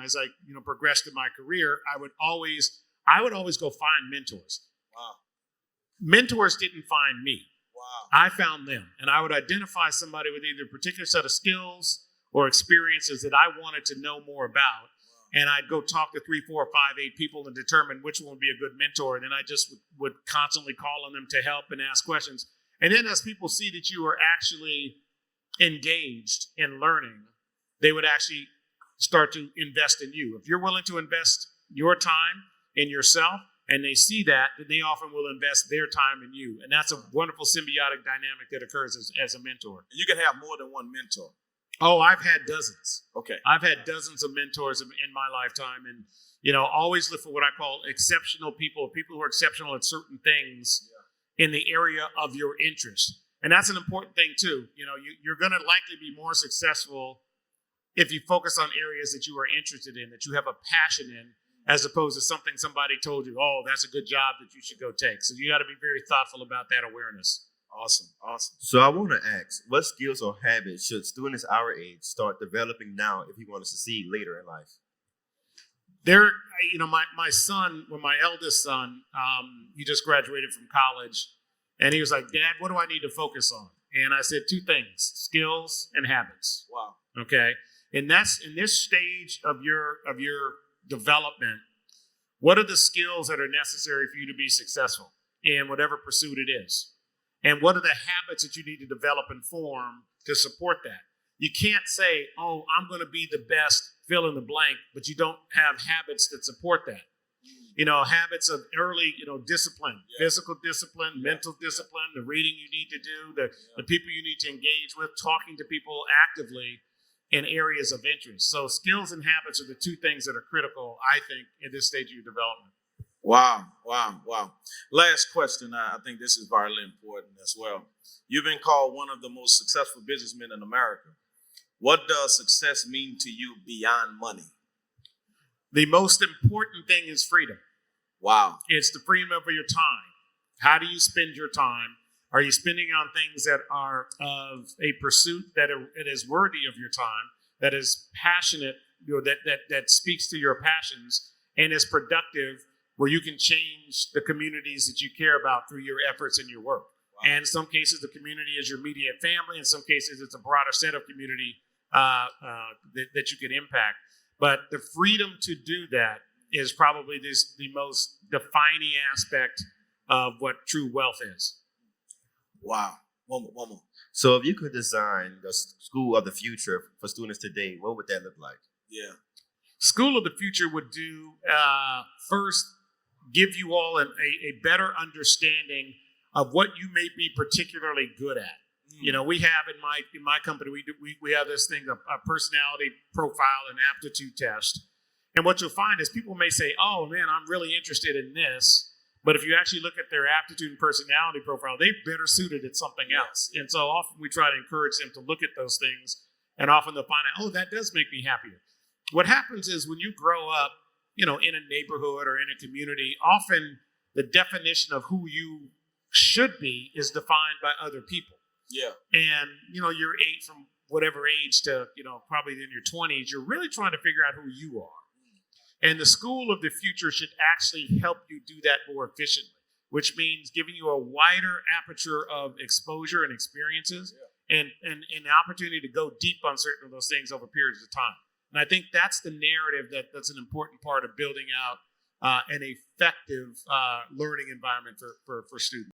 as I progressed in my career, I would always go find mentors. Wow. Mentors didn't find me. Wow. I found them, and I would identify somebody with either a particular set of skills or experiences that I wanted to know more about. And I'd go talk to 3, 4, 5, 8 people and determine which one would be a good mentor. And then I just would constantly call on them to help and ask questions. And then as people see that you are actually engaged in learning, they would actually start to invest in you. If you're willing to invest your time in yourself and they see that, then they often will invest their time in you. And that's a wonderful symbiotic dynamic that occurs as a mentor. You can have more than one mentor. Oh, I've had dozens. Okay. I've had dozens of mentors in my lifetime, and always look for what I call exceptional people who are exceptional at certain things in the area of your interest. And that's an important thing too. You're going to likely be more successful if you focus on areas that you are interested in, that you have a passion in, as opposed to something somebody told you, oh, that's a good job that you should go take. So you got to be very thoughtful about that awareness. Awesome. So I want to ask, what skills or habits should students our age start developing now if you want to succeed later in life? My son, my eldest son, he just graduated from college, and he was like, Dad, what do I need to focus on? And I said 2 things: skills and habits. Wow. Okay. And that's in this stage of your development. What are the skills that are necessary for you to be successful in whatever pursuit it is? And what are the habits that you need to develop and form to support that? You can't say, oh, I'm going to be the best, fill in the blank, but you don't have habits that support that. Habits of early, discipline, physical discipline, mental discipline, the reading you need to do, the people you need to engage with, talking to people actively in areas of interest. So skills and habits are the 2 things that are critical, I think, in this stage of your development. Wow. Last question. I think this is vitally important as well. You've been called one of the most successful businessmen in America. What does success mean to you beyond money? The most important thing is freedom. Wow. It's the freedom over your time. How do you spend your time? Are you spending on things that are of a pursuit that is worthy of your time, that is passionate, that speaks to your passions and is productive, where you can change the communities that you care about through your efforts and your work? Wow. And in some cases, the community is your immediate family. In some cases, it's a broader set of community that you can impact. But the freedom to do that is probably the most defining aspect of what true wealth is. Wow. One more. So if you could design the school of the future for students today, what would that look like? Yeah. School of the future would do, first, give you all a better understanding of what you may be particularly good at. We have in my company, we have this thing, a personality profile and aptitude test. And what you'll find is people may say, oh man, I'm really interested in this. But if you actually look at their aptitude and personality profile, they're better suited at something else. And so often we try to encourage them to look at those things, and often they'll find out, oh, that does make me happier. What happens is when you grow up, in a neighborhood or in a community, often the definition of who you should be is defined by other people. Yeah. And, you're from whatever age to, probably in your 20s, you're really trying to figure out who you are. And the school of the future should actually help you do that more efficiently, which means giving you a wider aperture of exposure and experiences and an opportunity to go deep on certain of those things over periods of time. And I think that's the narrative that's an important part of building out an effective learning environment for students.